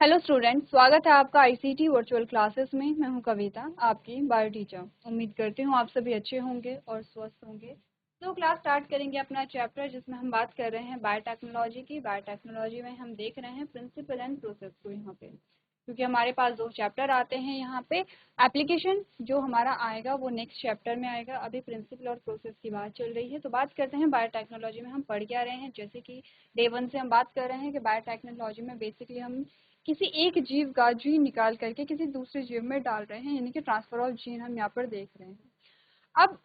Hello student, स्वागत है आपका आईसीटी वर्चुअल क्लासेस में। मैं हूं कविता, आपकी बायो टीचर। उम्मीद करती हूं आप सभी अच्छे होंगे और स्वस्थ होंगे। तो क्लास स्टार्ट करेंगे अपना चैप्टर जिसमें हम बात कर रहे हैं बायोटेक्नोलॉजी की। बायोटेक्नोलॉजी में हम देख रहे हैं प्रिंसिपल एंड प्रोसेस को यहाँ पे, क्योंकि हमारे पास दो चैप्टर आते हैं यहाँ पे। एप्लीकेशन जो हमारा आएगा वो नेक्स्ट चैप्टर में आएगा। अभी प्रिंसिपल और प्रोसेस की बात चल रही है, तो बात करते हैं बायोटेक्नोलॉजी में हम पढ़ क्या रहे हैं। जैसे कि डे 1 से हम बात कर रहे हैं कि बायोटेक्नोलॉजी में बेसिकली हम किसी एक जीव का जीन निकाल करके किसी दूसरे जीव में डाल रहे हैं, यानी कि ट्रांसफर ऑफ जीन हम यहाँ पर देख रहे हैं। अब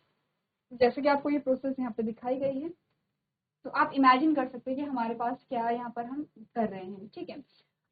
जैसे कि आपको ये प्रोसेस यहाँ पे दिखाई गई है, तो आप इमेजिन कर सकते हैं कि हमारे पास क्या यहाँ पर हम कर रहे हैं। ठीक है,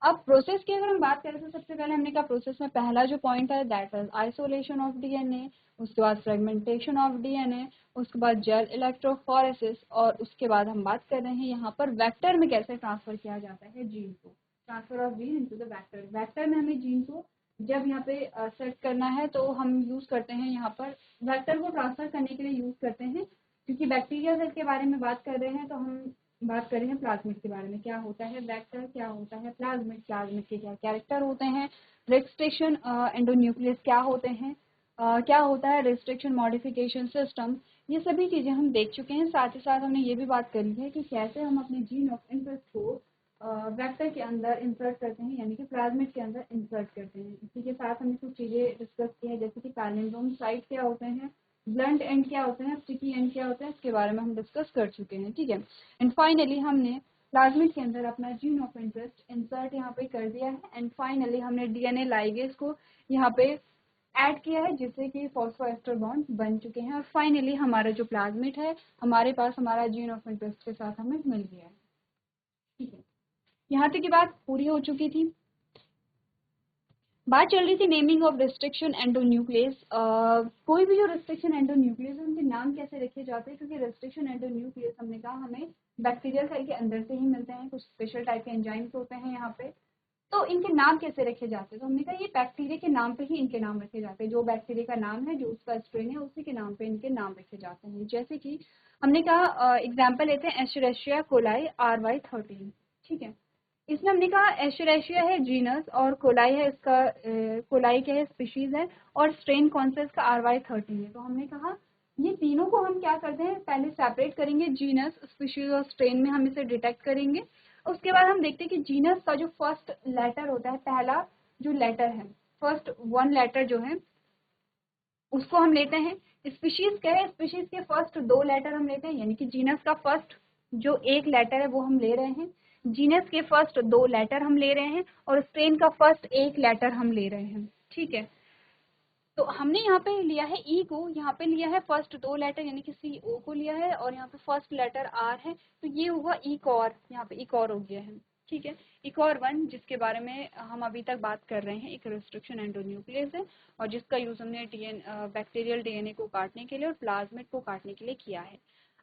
अब प्रोसेस की अगर हम बात करें तो सबसे पहले हमने कहा प्रोसेस में पहला जो पॉइंट है that is isolation of DNA, उसके बाद फ्रेगमेंटेशन ऑफ डीएनए, उसके बाद जेल इलेक्ट्रोफोरेसिस, और उसके बाद हम बात कर रहे हैं यहाँ पर वेक्टर में कैसे ट्रांसफर किया जाता है जीन को। Transfer of gene into the vector. Vector में हमें जीन को जब यहाँ पे सेट करना है तो हम यूज करते हैं यहाँ पर वेक्टर को ट्रांसफर करने के लिए यूज करते हैं। क्योंकि बैक्टीरिया सेल के बारे में बात कर रहे हैं तो हम बात कर रहे हैं प्लाज्मिड के बारे में। क्या होता है वेक्टर, क्या होता है प्लाज्मिड, प्लाज्मिड के क्या कैरेक्टर होते हैं, रिस्ट्रिक्शन एंडोन्यूक्लियस क्या होते हैं, क्या होता है रिस्ट्रिक्शन मॉडिफिकेशन सिस्टम, ये सभी चीजें हम देख चुके हैं। साथ ही साथ हमने ये भी बात करी है कि कैसे हम अपने जीन ऑफ इंटरेस्ट को वेक्टर के अंदर इंसर्ट करते हैं, यानी कि प्लाज्मिड के अंदर इंसर्ट करते हैं। इसी के साथ हमने कुछ चीजें डिस्कस की है, जैसे कि पैलिंड्रोम साइट क्या होते हैं, ब्लंट एंड क्या होते हैं, स्टिकी एंड क्या होता है, इसके बारे में हम डिस्कस कर चुके हैं। ठीक है, एंड फाइनली हमने प्लाज्मिड के अंदर अपना जीन ऑफ इंटरेस्ट इंसर्ट यहाँ पे कर दिया है। एंड फाइनली हमने डीएनए लाइगेज को यहाँ पे ऐड किया है, जिससे कि फॉस्फोएस्टर बॉन्ड बन चुके हैं। और फाइनली हमारा जो प्लाज्मिड है हमारे पास हमारा जीन ऑफ इंटरेस्ट के साथ हमें मिल गया है। ठीक है, यहाँ तक की बात पूरी हो चुकी थी। बात चल रही थी नेमिंग ऑफ रिस्ट्रिक्शन एंडोन्यूक्लियस। कोई भी जो रिस्ट्रिक्शन एंडोन्यूक्लियस है उनके नाम कैसे रखे जाते हैं, क्योंकि रिस्ट्रिक्शन एंडोन्यूक्लियस हमने कहा हमें बैक्टीरियल सेल के अंदर से ही मिलते हैं। कुछ स्पेशल टाइप के एंजाइम्स होते हैं यहाँ पे, तो इनके नाम कैसे रखे जाते हैं। तो हमने कहा ये बैक्टीरिया के नाम पे ही इनके नाम रखे जाते हैं। जो बैक्टीरिया का नाम है, जो उसका स्ट्रेन है, उसी के नाम पे इनके नाम रखे जाते हैं। जैसे कि हमने कहा एग्जाम्पल लेते हैं एस्चुरेशिया कोलाई RY13। ठीक है, इसमें हमने कहा एस्चुरेशिया है जीनस और कोलाई है इसका कोलाई क्या है स्पीशीज है, और स्ट्रेन कौन सा इसका RY13 है। तो हमने कहा ये तीनों को हम क्या करते हैं, पहले सेपरेट करेंगे, जीनस स्पीशीज और स्ट्रेन में हम इसे डिटेक्ट करेंगे। उसके बाद हम देखते हैं कि जीनस का जो फर्स्ट लेटर होता है, पहला जो लेटर है, फर्स्ट वन लेटर जो है उसको हम लेते हैं। स्पीशीज क्या है, स्पीशीज के फर्स्ट दो लेटर हम लेते हैं, यानी कि जीनस का फर्स्ट जो एक लेटर है वो हम ले रहे हैं, जीनस के फर्स्ट दो लेटर हम ले रहे हैं, और स्ट्रेन का फर्स्ट एक लेटर हम ले रहे हैं। ठीक है, तो हमने यहाँ पे लिया है ई को, यहाँ पे लिया है फर्स्ट दो लेटर यानी कि CO को लिया है, और यहाँ पे फर्स्ट लेटर R है, तो ये हुआ इकॉर, यहाँ पे इकॉर हो गया है। ठीक है, इकॉर 1 जिसके बारे में हम अभी तक बात कर रहे हैं, एक रिस्ट्रिक्शन एंडोन्यूक्लियस है, और जिसका यूज हमने बैक्टीरियल डीएनए को काटने के लिए और प्लाज्मिड को काटने के लिए किया है।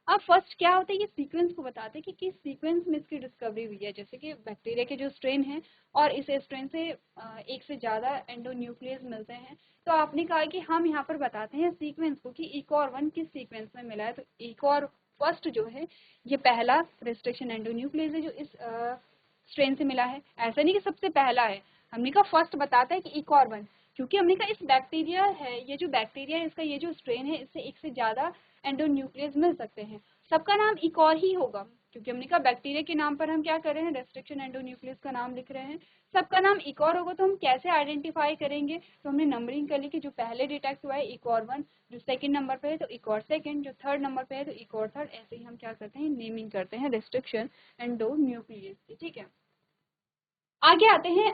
अब फर्स्ट क्या होता है, ये सीक्वेंस को बताते हैं कि किस सीक्वेंस में इसकी डिस्कवरी हुई है। जैसे कि बैक्टीरिया के जो स्ट्रेन है और इस स्ट्रेन से एक से ज्यादा एंडोन्यूक्लियस मिलते हैं, तो आपने कहा कि हम यहाँ पर बताते हैं सीक्वेंस को कि इकॉर 1 किस सीक्वेंस में मिला है। तो इकॉर फर्स्ट जो है ये पहला रिस्ट्रिक्शन एंडोन्यूक्लियस है जो इस स्ट्रेन से मिला है। ऐसा नहीं कि सबसे पहला है, हमने कहा फर्स्ट बताता है कि इकॉर 1, क्योंकि हमने कहा इस बैक्टीरिया है, ये जो बैक्टीरिया है इसका ये जो स्ट्रेन है इससे एक से ज्यादा एंडोन्यूक्लियस मिल सकते हैं। सबका नाम इकॉर ही होगा, क्योंकि हमने कहा बैक्टीरिया के नाम पर हम क्या कर रहे हैं, रेस्ट्रिक्शन एंडोन्यूक्लियस का नाम लिख रहे हैं। सबका नाम इकॉर होगा, तो हम कैसे आइडेंटिफाई करेंगे, तो हमने नंबरिंग कर ली कि जो पहले डिटेक्ट हुआ है इकॉर 1, जो सेकंड नंबर पे है तो इकॉर सेकंड, जो थर्ड नंबर पे है तो इकॉर थर्ड। ऐसे ही हम क्या करते हैं, नेमिंग करते हैं रेस्ट्रिक्शन एंडोन्यूक्लियस की। ठीक है, आगे आते हैं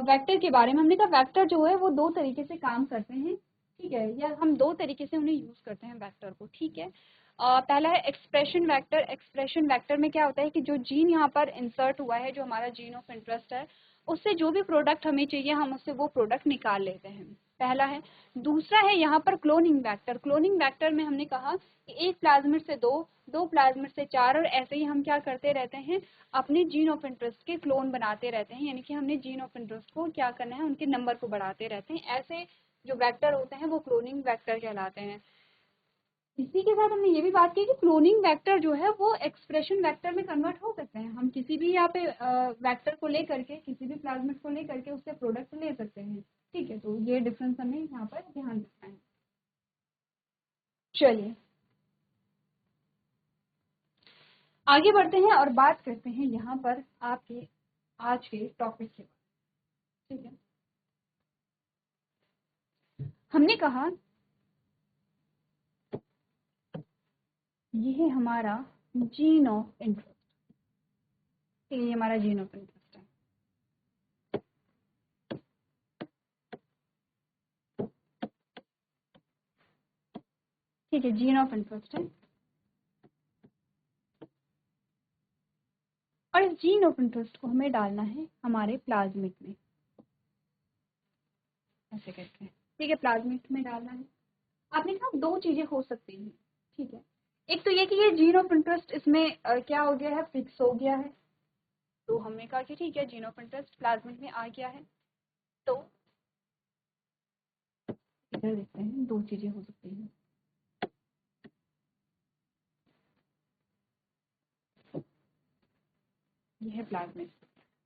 वेक्टर के बारे में। हमने कहा वेक्टर जो है वो दो तरीके से काम करते हैं। ठीक है, या हम दो तरीके से उन्हें यूज करते हैं वेक्टर को। ठीक है, पहला है एक्सप्रेशन वेक्टर। एक्सप्रेशन वेक्टर में क्या होता है कि जो जीन यहाँ पर इंसर्ट हुआ है, जो हमारा जीन ऑफ इंटरेस्ट है, उससे जो भी प्रोडक्ट हमें चाहिए हम उससे वो प्रोडक्ट निकाल लेते हैं, पहला है। दूसरा है यहाँ पर क्लोनिंग वेक्टर। क्लोनिंग वेक्टर में हमने कहा कि एक प्लाज्मिड से दो, दो प्लाज्मिड से चार, और ऐसे ही हम क्या करते रहते हैं, अपने जीन ऑफ इंटरेस्ट के क्लोन बनाते रहते हैं, यानी कि हमने जीन ऑफ इंटरेस्ट को क्या करना है, उनके नंबर को बढ़ाते रहते हैं। ऐसे जो वेक्टर होते हैं वो क्लोनिंग वेक्टर कहलाते हैं। इसी के साथ हमने ये भी बात की कि क्लोनिंग वेक्टर जो है वो एक्सप्रेशन वेक्टर में कन्वर्ट हो सकते हैं। हम किसी भी यहाँ पे वेक्टर को ले करके, किसी भी प्लाज्मिड को ले करके उससे प्रोडक्ट ले सकते हैं। ठीक है, तो ये डिफरेंस हमें यहाँ पर ध्यान रखना है। चलिए आगे बढ़ते हैं और बात करते हैं यहाँ पर आपके आज के टॉपिक के बारे में। ठीक है, हमने कहा ये है हमारा जीन ऑफ इंटरेस्ट। ये हमारा जीन ऑफ इंटरेस्ट है। ठीक है, जीन ऑफ इंटरेस्ट है। और इस जीन ऑफ इंटरेस्ट को हमें डालना है हमारे प्लाज्मिड में, ऐसे करके। ठीक है, प्लाज्मिड में डालना है। आपने कहा दो चीजें हो सकती हैं। ठीक है, एक तो ये कि ये जीन ऑफ इंटरेस्ट इसमें क्या हो गया है, फिक्स हो गया है। तो हमने कहा कि ठीक है, जीन ऑफ इंटरेस्ट प्लाज्मिड में आ गया है। तो इधर देखते हैं, दो चीजें हो सकती हैं। ये है प्लाज्मिड।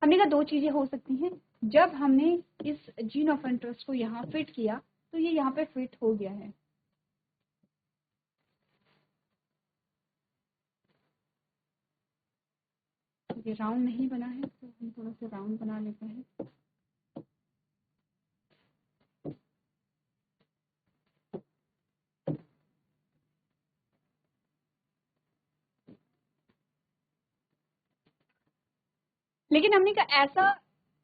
हमने कहा दो चीजें हो सकती हैं। जब हमने इस जीन ऑफ इंटरेस्ट को यहाँ फिट किया तो ये यहाँ पे फिट हो गया है। ये राउंड नहीं बना है तो हम थोड़ा सा राउंड बना लेते हैं। लेकिन हमने कहा ऐसा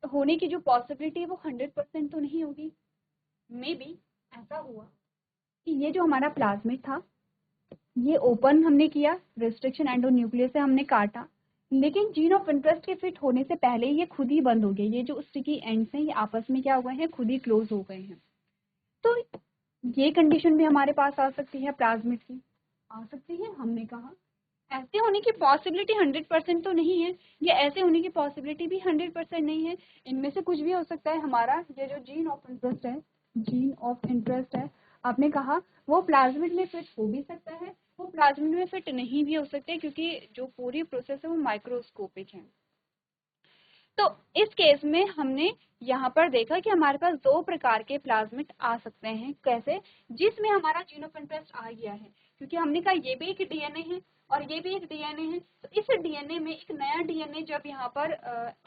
होने की जो पॉसिबिलिटी है वो 100% तो नहीं होगी। मे बी ऐसा हुआ कि ये जो हमारा प्लाज्मिड था ये ओपन हमने किया, रेस्ट्रिक्शन एंडोन्यूक्लियस से हमने काटा, लेकिन जीन ऑफ इंटरेस्ट के फिट होने से पहले ये खुद ही बंद हो गए। ये जो स्टिकी एंड्स हैं ये आपस में क्या हो गए हैं, खुद ही क्लोज हो गए हैं। तो ये कंडीशन भी हमारे पास आ सकती है, प्लाज्मिड की आ सकती है। हमने कहा ऐसे होने की पॉसिबिलिटी 100% तो नहीं है, ये ऐसे होने की पॉसिबिलिटी भी 100% नहीं है। इनमें से कुछ भी हो सकता है। हमारा ये जो जीन ऑफ इंटरेस्ट है, जीन ऑफ इंटरेस्ट है, आपने कहा वो प्लाज्मिड में फिट हो भी सकता है, वो प्लाज्मिड में फिट नहीं भी हो सकते, क्योंकि जो पूरी प्रोसेस है वो माइक्रोस्कोपिक है। तो इस केस में हमने यहाँ पर देखा कि हमारे पास दो प्रकार के प्लाज्मिड आ सकते हैं। कैसे? जिसमें हमारा जीन ऑफ इंटरेस्ट आ गया है, क्योंकि हमने कहा ये भी एक डीएनए है और ये भी एक डीएनए है। तो इस डीएनए में एक नया डीएनए जब यहाँ पर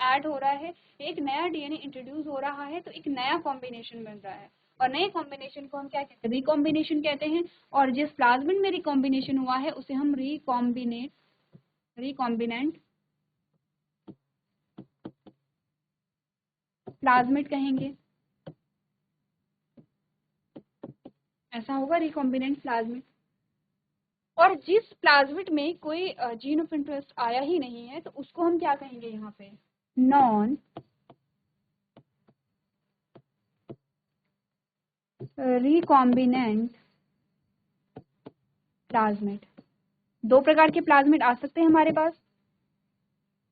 ऐड हो रहा है, एक नया डीएनए इंट्रोड्यूस हो रहा है, तो एक नया कॉम्बिनेशन बन रहा है। और नए कॉम्बिनेशन को हम क्या कहते हैं, रिकॉम्बिनेशन कहते हैं। और जिस प्लाज्मिड में रिकॉम्बिनेशन हुआ है उसे हम रिकॉम्बिनेंट प्लाज्मिड कहेंगे। ऐसा होगा, रिकॉम्बिनेंट प्लाज्मिड। और जिस प्लाज्मिड में कोई जीन ऑफ इंटरेस्ट आया ही नहीं है तो उसको हम क्या कहेंगे यहाँ पे, नॉन रिकॉम्बिनेंट प्लाज्मिड। दो प्रकार के प्लाज्मिड आ सकते हैं हमारे पास,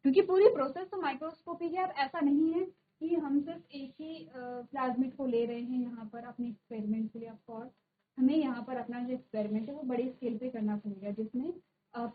क्योंकि पूरी प्रोसेस तो माइक्रोस्कोपिक है। अब ऐसा नहीं है कि हम सिर्फ एक ही प्लाज्मिड को ले रहे हैं यहाँ पर अपने एक्सपेरिमेंट के लिए। ऑफकोर्स हमें यहाँ पर अपना जो एक्सपेरिमेंट है वो बड़ी स्केल पे करना पड़ेगा, जिसमें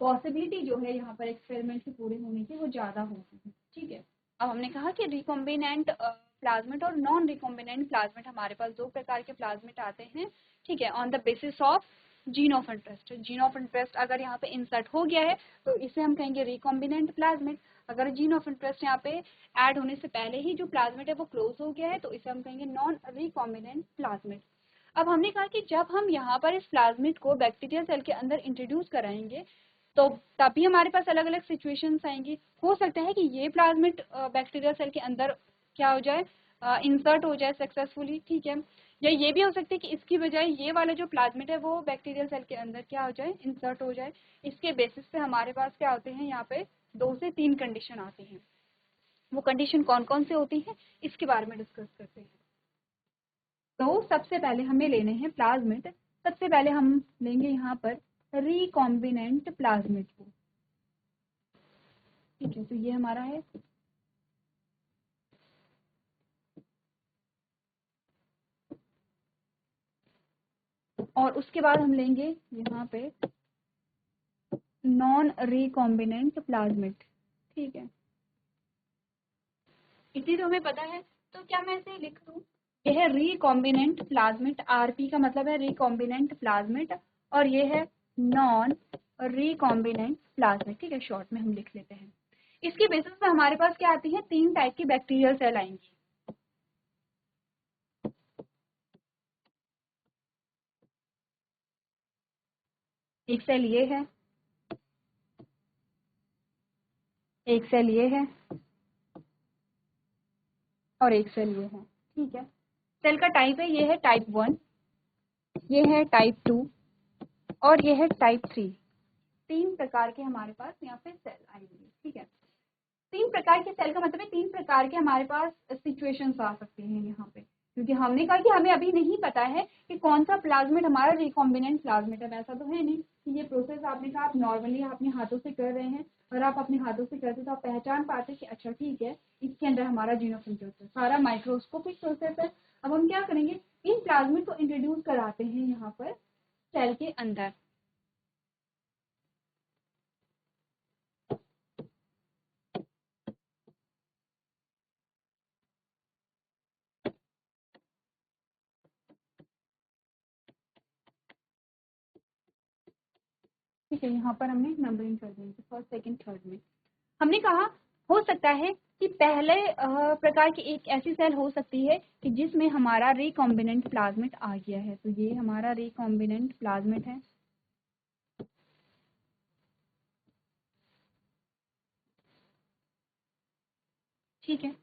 पॉसिबिलिटी जो है यहाँ पर एक्सपेरिमेंट के पूरे होने की वो ज़्यादा होगी। ठीक है, अब हमने कहा कि रिकॉम्बिनेंट प्लाज्मिड और नॉन रिकॉम्बिनेंट प्लाज्मिड, हमारे पास दो प्रकार के प्लाज्मिड आते हैं। ठीक है, on the basis of gene of interest. Gene of interest अगर यहाँ पे इंसर्ट हो गया है तो इसे हम कहेंगे रिकॉम्बिनेंट प्लाज्मिड। अगर जीन ऑफ इंटरेस्ट यहाँ पे ऐड होने से पहले ही जो प्लाज्मिड है वो क्लोज हो गया है तो इसे हम कहेंगे नॉन रिकॉम्बिनेंट प्लाज्मिड। अब हमने कहा कि जब हम यहाँ पर इस प्लाज्मिड को बैक्टीरियल सेल के अंदर इंट्रोड्यूस कराएंगे तो तभी हमारे पास अलग अलग सिचुएशंस आएंगी। हो सकता है कि ये प्लाज्मिड बैक्टीरियल सेल के अंदर क्या हो जाए, इंसर्ट हो जाए सक्सेसफुली। ठीक है, या ये भी हो सकता है कि इसकी बजाय ये वाला जो प्लाज्मिड है वो बैक्टीरियल सेल के अंदर क्या हो जाए, इंसर्ट हो जाए। इसके बेसिस पे हमारे पास क्या होते हैं, यहाँ पे 2 से 3 कंडीशन आती हैं। वो कंडीशन कौन कौन से होती हैं इसके बारे में डिस्कस करते हैं। तो सबसे पहले हमें लेने हैं प्लाज्मिड। सबसे पहले हम लेंगे यहाँ पर रिकॉम्बिनेंट प्लाज्मिड को। ठीक है, तो ये हमारा है और उसके बाद हम लेंगे यहाँ पे नॉन रिकॉम्बिनेंट प्लाज्मिड। ठीक है, इतनी तो हमें पता है। तो क्या मैं इसे लिख दूं, यह है रिकॉम्बिनेंट प्लाज्मिड, आरपी का मतलब है रिकॉम्बिनेंट प्लाज्मिड, और ये है नॉन रिकॉम्बिनेंट प्लाज्मिड। ठीक है, शॉर्ट में हम लिख लेते हैं। इसके बेसिस पे हमारे पास क्या आती है, 3 टाइप की बैक्टीरियल सेल आएंगी। एक सेल ये है, एक सेल ये है, और एक सेल ये है। ठीक है, सेल का टाइप है, ये है टाइप 1, ये है टाइप 2, और ये है टाइप 3। 3 प्रकार के हमारे पास यहाँ पे सेल आएंगे। ठीक है, 3 प्रकार के सेल का मतलब है 3 प्रकार के हमारे पास सिचुएशंस आ सकते हैं यहाँ पे, क्योंकि हमने कहा कि हमें अभी नहीं पता है कि कौन सा प्लाज्मिड हमारा रिकॉम्बिनेंट प्लाज्मिड है। ऐसा तो है नहीं कि ये प्रोसेस आपने कहा आप नॉर्मली अपने हाथों से कर रहे हैं, और आप अपने हाथों से करते तो आप पहचान पाते कि अच्छा ठीक है इसके अंदर हमारा जीनोसिंथेसिस है, सारा माइक्रोस्कोपिक प्रोसेस है। अब हम क्या करेंगे, इन प्लाज्मिड को इंट्रोड्यूस कराते हैं यहाँ पर सेल के अंदर। ठीक है, यहाँ पर हमने नंबरिंग कर दी फर्स्ट सेकंड थर्ड में। हमने कहा हो सकता है कि पहले प्रकार की एक ऐसी सेल हो सकती है कि जिसमें हमारा रिकॉम्बिनेंट प्लाज्मिड आ गया है। तो ये हमारा रिकॉम्बिनेंट प्लाज्मिड है। ठीक है,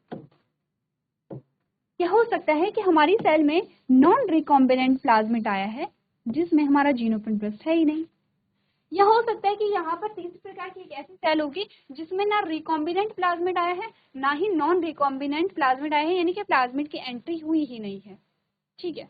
क्या हो सकता है कि हमारी सेल में नॉन रिकॉम्बिनेंट प्लाज्मिड आया है जिसमें हमारा जीनोपेंट्रस्ट है ही नहीं। यह हो सकता है कि यहाँ पर तीसरी प्रकार की एक ऐसी सेल होगी जिसमें ना रिकॉम्बिनेंट प्लाज्मिड आया है ना ही नॉन रिकॉम्बिनेंट प्लाज्मिड आया है, यानी कि प्लाज्मिड की एंट्री हुई ही नहीं है। ठीक है,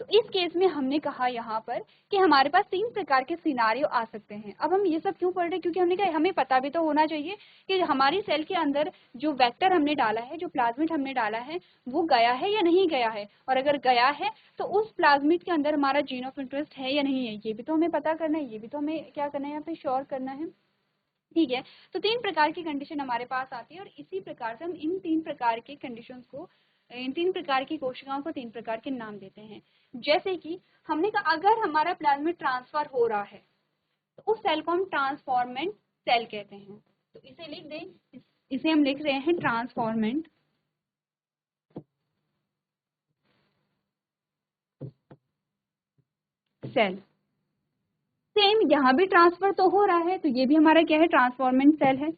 तो इस केस में हमने कहा यहाँ पर कि हमारे पास 3 प्रकार के सिनारियो आ सकते हैं। अब हम ये सब क्यों पढ़ रहे हैं, क्योंकि हमने कहा हमें पता भी तो होना चाहिए कि हमारी सेल के अंदर जो वेक्टर हमने डाला है, जो प्लाज्मिड हमने डाला है, वो गया है या नहीं गया है, और अगर गया है तो उस प्लाज्मिड के अंदर हमारा जीन ऑफ इंटरेस्ट है या नहीं है, ये भी तो हमें पता करना है, ये भी तो हमें क्या करना है यहाँ पे श्योर करना है। ठीक है, तो 3 प्रकार की कंडीशन हमारे पास आती है, और इसी प्रकार से हम इन 3 प्रकार के कंडीशंस को, इन 3 प्रकार की कोशिकाओं को 3 प्रकार के नाम देते हैं। जैसे कि हमने कहा अगर हमारा प्लाज्मिड ट्रांसफर हो रहा है तो उस सेल को हम ट्रांसफॉर्मेंट सेल कहते हैं। तो इसे लिख दें, इसे हम लिख रहे हैं ट्रांसफॉर्मेंट सेल। सेम यहाँ भी ट्रांसफर तो हो रहा है, तो ये भी हमारा क्या है, ट्रांसफॉर्मेंट सेल है।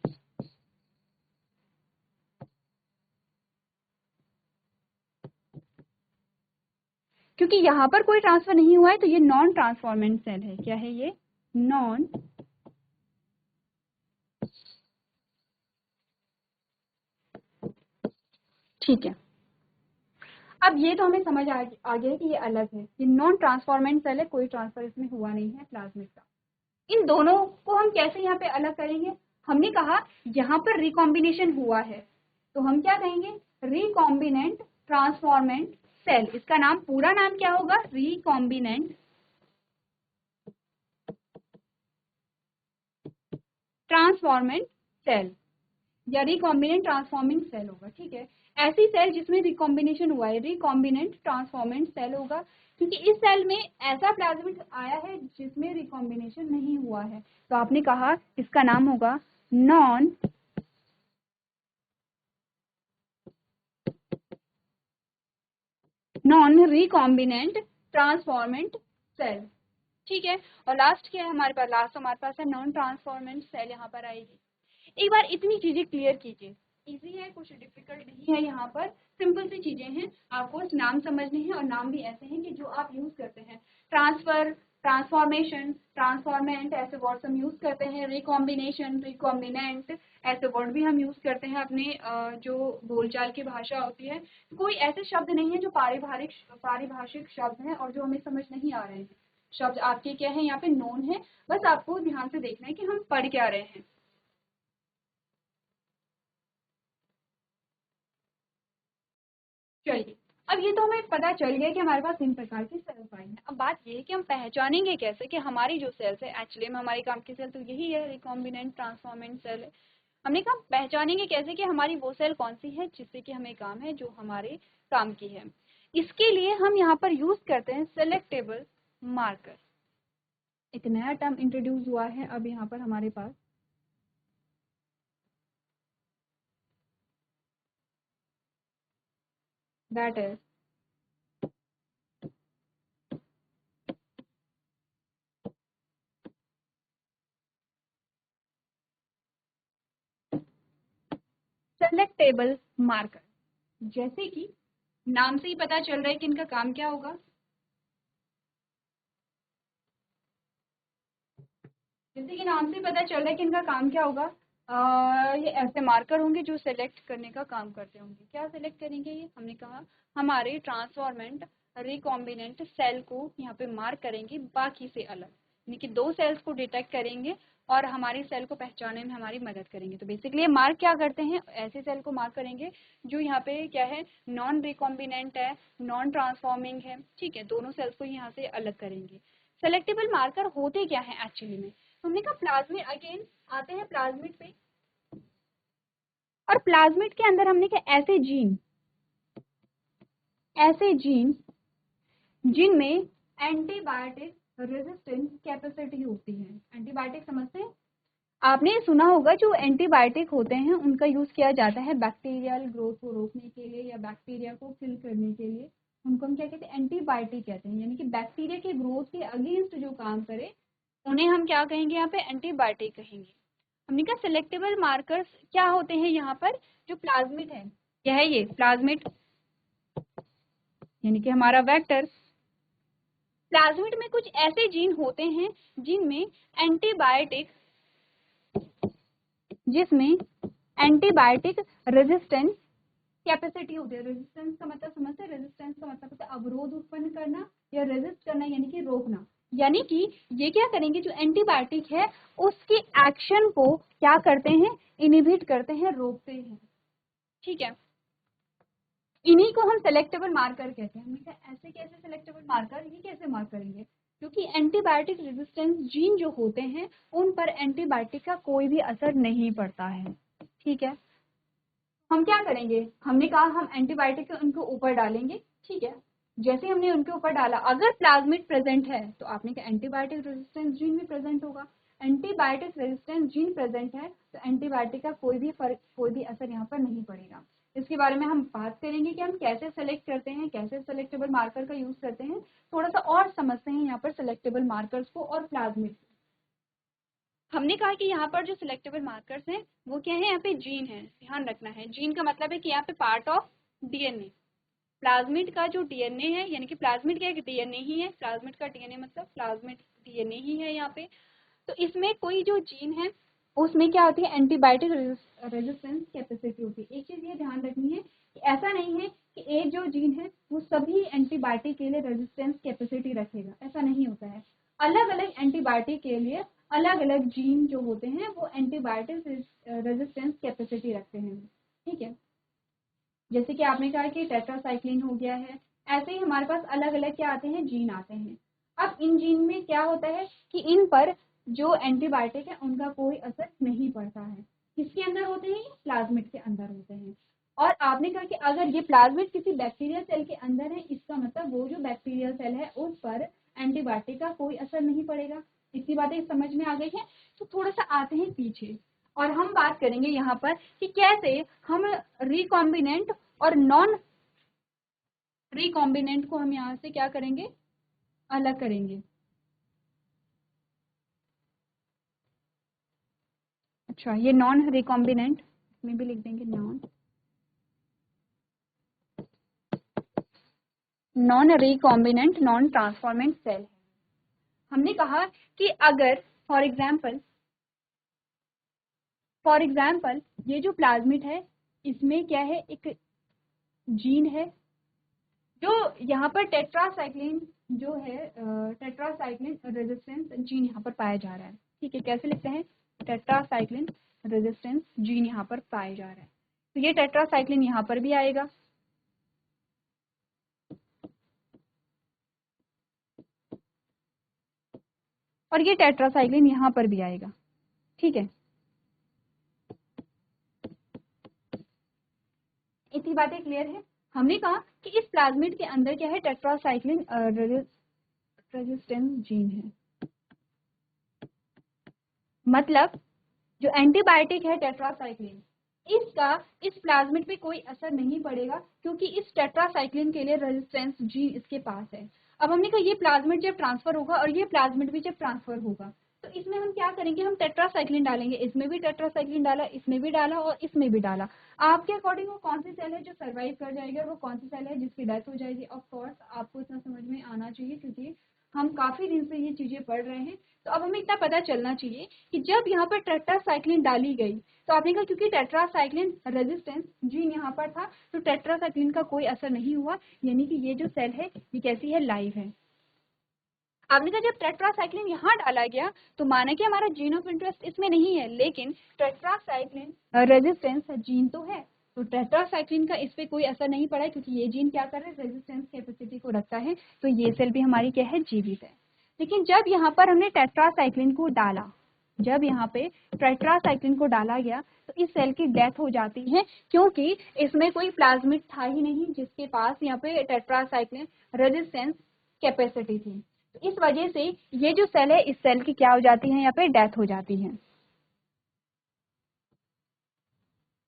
क्योंकि यहाँ पर कोई ट्रांसफर नहीं हुआ है तो ये नॉन ट्रांसफॉर्मेंट सेल है। क्या है ये, नॉन ठीक है। अब ये तो हमें समझ आ गया है कि ये अलग है, ये नॉन ट्रांसफॉर्मेंट सेल है, कोई ट्रांसफर इसमें हुआ नहीं है प्लाज्मिड का। इन दोनों को हम कैसे यहाँ पे अलग करेंगे, हमने कहा यहाँ पर रिकॉम्बिनेशन हुआ है तो हम क्या कहेंगे, रिकॉम्बिनेंट ट्रांसफॉर्मेंट सेल। इसका नाम, पूरा नाम क्या होगा, रिकॉम्बिनेंट ट्रांसफॉर्मेंट सेल या रिकॉम्बिनेंट ट्रांसफॉर्मिंग सेल होगा। ठीक है, ऐसी सेल जिसमें रिकॉम्बिनेशन हुआ है रिकॉम्बिनेंट ट्रांसफॉर्मेंट सेल होगा, क्योंकि इस सेल में ऐसा प्लाज्मिड आया है जिसमें रिकॉम्बिनेशन नहीं हुआ है। तो आपने कहा इसका नाम होगा नॉन रिकॉम्बिनेंट ट्रांसफॉर्मेंट सेल। ठीक है, और लास्ट क्या है हमारे पास, लास्ट हमारे पास है नॉन ट्रांसफॉर्मेंट सेल यहाँ पर आएगी। एक बार इतनी चीजें क्लियर कीजिए, इजी है, कुछ डिफिकल्ट नहीं है, यहाँ पर सिंपल सी चीजें हैं, आपको नाम समझने हैं, और नाम भी ऐसे हैं कि जो आप यूज करते हैं। ट्रांसफर, ट्रांसफॉर्मेशन, ट्रांसफॉर्मेंट ऐसे वर्ड्स हम यूज करते हैं, रिकॉम्बिनेशन, रिकॉम्बिनेंट ऐसे वर्ड भी हम यूज करते हैं अपने जो बोलचाल की भाषा होती है। कोई ऐसे शब्द नहीं है जो पारिभाषिक शब्द हैं और जो हमें समझ नहीं आ रहे हैं। शब्द आपके क्या है यहाँ पे, नोन है, बस आपको ध्यान से देखना है कि हम पढ़ क्या रहे हैं। चलिए, अब ये तो हमें पता चल गया कि हमारे पास 3 प्रकार की सेल्स आई हैं। अब बात ये है कि हम पहचानेंगे कैसे कि हमारी जो सेल्स है एक्चुअली में हमारे काम की सेल तो यही है, रिकॉम्बिनेंट ट्रांसफॉर्मेंट सेल है। हमने कहा पहचानेंगे कैसे कि हमारी वो सेल कौन सी है जिससे कि हमें काम है, जो हमारे काम की है। इसके लिए हम यहाँ पर यूज करते हैं सेलेक्टेबल मार्कर। एक नया टर्म इंट्रोड्यूस हुआ है अब यहाँ पर हमारे पास, दैट इज सेलेक्टेबल मार्कर। जैसे कि नाम से ही पता चल रहा है कि इनका काम क्या होगा। जैसे कि नाम से पता चल रहा है कि इनका काम क्या होगा। ये ऐसे मार्कर होंगे जो सेलेक्ट करने का काम करते होंगे। क्या सेलेक्ट करेंगे ये, हमने कहा हमारे ट्रांसफॉर्मेंट रिकॉम्बिनेंट सेल को यहाँ पे मार्क करेंगे बाकी से अलग, यानी कि 2 सेल्स को डिटेक्ट करेंगे और हमारी सेल को पहचानने में हमारी मदद करेंगे। तो बेसिकली ये मार्क क्या करते हैं, ऐसे सेल को मार्क करेंगे जो यहाँ पे क्या है, नॉन रिकॉम्बिनेंट है, नॉन ट्रांसफॉर्मिंग है, ठीक है, दोनों सेल्स को यहाँ से अलग करेंगे। सेलेक्टेबल मार्कर होते क्या है एक्चुअली में, हमने कहा प्लाज्मिड, अगेन आते हैं प्लाज्मिड पे, और प्लाज्मिड के अंदर हमने कहा ऐसे जीन जिनमें एंटीबायोटिक रेजिस्टेंस कैपेसिटी होती है। एंटीबायोटिक समझते हैं, आपने सुना होगा जो एंटीबायोटिक होते हैं उनका यूज किया जाता है बैक्टीरियल ग्रोथ को रोकने के लिए या बैक्टीरिया को किल करने के लिए। उनको हम क्या कहते हैं, एंटीबायोटिक कहते हैं, यानी कि बैक्टीरिया के ग्रोथ के अगेंस्ट जो काम करे उन्हें हम क्या कहेंगे, यहाँ पे एंटीबायोटिक कहेंगे। हमने कहा सिलेक्टेबल मार्कर्स क्या होते हैं यहाँ पर, जो प्लाज्मिड है, क्या है ये प्लाज्मिड, यानी कि हमारा वेक्टर। प्लाज्मिड में कुछ ऐसे जीन होते हैं जिनमें एंटीबायोटिक रेजिस्टेंस कैपेसिटी होती है। रेजिस्टेंस का मतलब समझते हैं, रेजिस्टेंस का मतलब होता है अवरोध उत्पन्न करना या रेजिस्ट करना, यानी कि रोकना। यानी कि ये क्या करेंगे, जो एंटीबायोटिक है उसकी एक्शन को क्या करते हैं, इनहिबिट करते हैं, रोकते हैं, ठीक है। इन्हीं को हम सेलेक्टेबल मार्कर कहते हैं। हमने कहा ऐसे कैसे सेलेक्टेबल मार्कर, ये कैसे मार्क करेंगे, क्योंकि एंटीबायोटिक रेजिस्टेंस जीन जो होते हैं उन पर एंटीबायोटिक का कोई भी असर नहीं पड़ता है, ठीक है। हम क्या करेंगे, हमने कहा हम एंटीबायोटिक उनके ऊपर डालेंगे, ठीक है। जैसे हमने उनके ऊपर डाला, अगर प्लाज्मिड प्रेजेंट है तो आपने कहा एंटीबायोटिक रेजिस्टेंस जीन भी प्रेजेंट होगा। एंटीबायोटिक रेजिस्टेंस जीन प्रेजेंट है तो एंटीबायोटिक का कोई भी असर यहाँ पर नहीं पड़ेगा। इसके बारे में हम बात करेंगे कि हम कैसे सेलेक्ट करते हैं, कैसे सेलेक्टेबल मार्कर का यूज करते हैं। थोड़ा सा और समझते हैं यहाँ पर सेलेक्टेबल मार्कर्स को और प्लाज्मिड। हमने कहा कि यहाँ पर जो सिलेक्टेबल मार्कर्स हैं वो क्या है, यहाँ पे जीन है, ध्यान रखना है। जीन का मतलब है कि यहाँ पे पार्ट ऑफ डीएनए, प्लाज्मिड का जो डीएनए है, यानी कि प्लाज्मिड का एक डीएनए ही है, प्लाज्मिड का डीएनए मतलब प्लाज्मिड डीएनए ही है यहाँ पे। तो इसमें कोई जो जीन है उसमें क्या होती है, एंटीबायोटिक रेजिस्टेंस कैपेसिटी होती है। एक चीज ये ध्यान रखनी है कि ऐसा नहीं है कि एक जो जीन है वो सभी एंटीबायोटिक के लिए रेजिस्टेंस कैपेसिटी रखेगा, ऐसा नहीं होता है। अलग अलग एंटीबायोटिक के लिए अलग अलग जीन जो होते हैं वो एंटीबायोटिक रेजिस्टेंस कैपेसिटी रखते हैं, ठीक है। जैसे कि आपने कहा कि टेट्रासाइक्लिन हो गया है, ऐसे ही हमारे पास अलग अलग क्या आते हैं, जीन आते हैं। अब इन जीन में क्या होता है कि इन पर जो एंटीबायोटिक है उनका कोई असर नहीं पड़ता है। किसके अंदर होते हैं, प्लाज्मिड के अंदर होते हैं। और आपने कहा कि अगर ये प्लाज्मिड किसी बैक्टीरियल सेल के अंदर है, इसका मतलब वो जो बैक्टीरियल सेल है उस पर एंटीबायोटिक का कोई असर नहीं पड़ेगा। इतनी बातें समझ में आ गई है। तो थोड़ा सा आते हैं पीछे और हम बात करेंगे यहाँ पर कि कैसे हम रिकॉम्बिनेंट और नॉन रिकॉम्बिनेंट को हम यहाँ से क्या करेंगे, अलग करेंगे। अच्छा, ये नॉन रिकॉम्बिनेंट में भी लिख देंगे, non recombinant non transformant cell है। हमने कहा कि अगर फॉर एग्जाम्पल ये जो प्लाज्मिड है इसमें क्या है, एक जीन है जो यहाँ पर टेट्रासाइक्लिन जो है, टेट्रासाइक्लिन रेजिस्टेंस जीन यहाँ पर पाया जा रहा है, ठीक है। कैसे लिखते हैं, टेट्रासाइक्लिन रेजिस्टेंस जीन यहाँ पर पाया जा रहा है। तो ये टेट्रासाइक्लिन यहाँ पर भी आएगा, और ये टेट्रासाइक्लिन यहाँ पर भी आएगा, ठीक है। इतनी बातें क्लियर है। हमने कहा कि इस प्लाज्मिड के अंदर क्या है, टेट्रासाइक्लिन रेजिस्टेंस जीन है। मतलब जो एंटीबायोटिक है टेट्रासाइक्लिन, इसका इस प्लाज्मिड पे कोई असर नहीं पड़ेगा क्योंकि इस टेट्रासाइक्लिन के लिए रेजिस्टेंस जीन इसके पास है। अब हमने कहा ये प्लाज्मिड जब ट्रांसफर होगा और ये प्लाज्मिड भी जब ट्रांसफर होगा तो इसमें हम क्या करेंगे, हम टेट्रासाइक्लिन डालेंगे। इसमें भी टेट्रासाइक्लिन डाला, इसमें भी डाला और इसमें भी डाला। आपके अकॉर्डिंग वो कौन सी सेल है जो सर्वाइव कर जाएगी और वो कौन सी सेल है जिसकी डेथ हो जाएगी। ऑफ कोर्स आपको इतना समझ में आना चाहिए क्योंकि हम काफी दिन से ये चीजें पढ़ रहे हैं। तो अब हमें इतना पता चलना चाहिए कि जब यहाँ पर टेट्रासाइक्लिन डाली गई तो आपने कहा क्योंकि टेट्रासाइक्लिन रेजिस्टेंस जीन यहाँ पर था तो टेट्रासाइक्लिन का कोई असर नहीं हुआ, यानी कि ये जो सेल है ये कैसी है, लाइव है। आपने कहा जब टेट्रासाइक्लिन यहाँ डाला गया तो माना कि हमारा जीन ऑफ इंटरेस्ट इसमें नहीं है, लेकिन टेट्रासाइक्लिन रेजिस्टेंस जीन तो है, तो टेट्रासाइक्लिन का इस पे कोई असर नहीं पड़ा क्योंकि ये जीन क्या कर रहा है, रेजिस्टेंस कैपेसिटी को रखता है, तो ये सेल भी हमारी क्या है, जीवित है। लेकिन जब यहाँ पर हमने टेट्रासाइक्लिन को डाला, जब यहाँ पे टेट्रासाइक्लिन को डाला गया तो इस सेल की डेथ हो जाती है क्योंकि इसमें कोई प्लाज्मिड था ही नहीं जिसके पास यहाँ पे टेट्रासाइक्लिन रेजिस्टेंस कैपेसिटी थी। तो इस वजह से ये जो सेल है, इस सेल की क्या हो जाती है, यहाँ पे डेथ हो जाती है।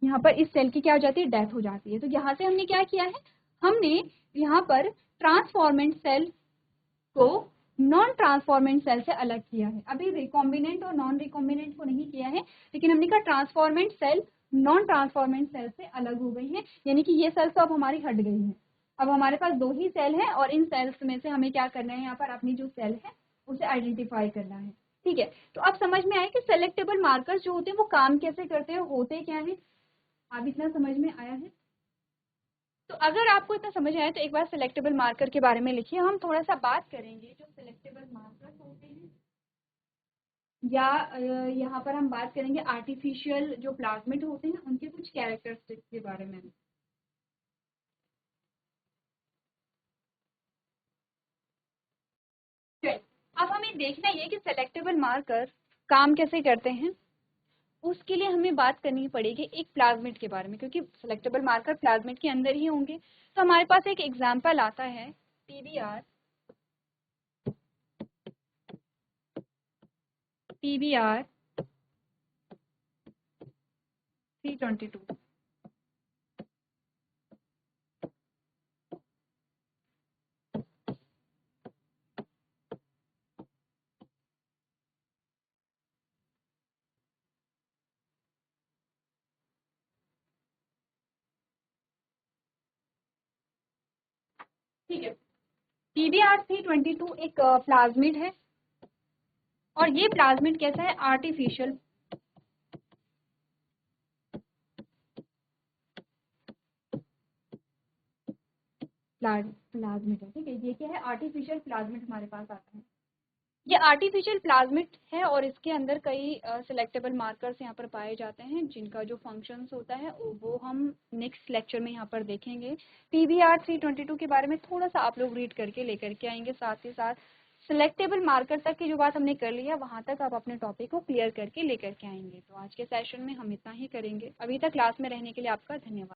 यहाँ पर इस सेल की क्या हो जाती है, डेथ हो जाती है। तो यहाँ से हमने क्या किया है, हमने यहाँ पर ट्रांसफॉर्मेंट सेल को नॉन ट्रांसफॉर्मेंट सेल से अलग किया है। अभी रिकॉम्बिनेंट और नॉन रिकॉम्बिनेंट को नहीं किया है, लेकिन हमने कहा transformant cell non transformant cell से अलग हो गई है, यानी कि ये सेल तो अब हमारी हट गई है। अब हमारे पास दो ही सेल है और इन सेल्स में से हमें क्या करना है, यहाँ पर अपनी जो सेल है उसे आइडेंटिफाई करना है, ठीक है। तो अब समझ में आया कि सेलेक्टेबल मार्कर्स जो होते हैं वो काम कैसे करते हैं, होते क्या है। अब इतना समझ में आया है। तो अगर आपको इतना समझ आया तो एक बार सिलेक्टेबल मार्कर के बारे में लिखिए। हम थोड़ा सा बात करेंगे जो सिलेक्टेबल मार्कर्स होते हैं, या यहाँ पर हम बात करेंगे आर्टिफिशियल जो प्लाज्मिड होते हैं उनके कुछ कैरेक्टरिस्टिक्स के बारे में। अब हमें देखना ये कि सिलेक्टेबल मार्कर काम कैसे करते हैं। उसके लिए हमें बात करनी पड़ेगी एक प्लाज्मिड के बारे में, क्योंकि सिलेक्टेबल मार्कर प्लाज्मिड के अंदर ही होंगे। तो हमारे पास एक एग्जांपल आता है PBR 322। ठीक है, PBR 322 एक प्लाज्मिड है और ये प्लाज्मिड कैसा है, आर्टिफिशियल प्लाज्मिड है, ठीक है। ये क्या है, आर्टिफिशियल प्लाज्मिड हमारे पास आता है। ये आर्टिफिशियल प्लाज्मिड है और इसके अंदर कई सिलेक्टेबल मार्कर्स यहाँ पर पाए जाते हैं जिनका जो फंक्शंस होता है वो हम नेक्स्ट लेक्चर में यहाँ पर देखेंगे। PBR 322 के बारे में थोड़ा सा आप लोग रीड करके लेकर के आएंगे, साथ ही साथ सिलेक्टेबल मार्कर तक की जो बात हमने कर लिया वहां तक आप अपने टॉपिक को क्लियर करके लेकर के आएंगे। तो आज के सेशन में हम इतना ही करेंगे। अभी तक क्लास में रहने के लिए आपका धन्यवाद।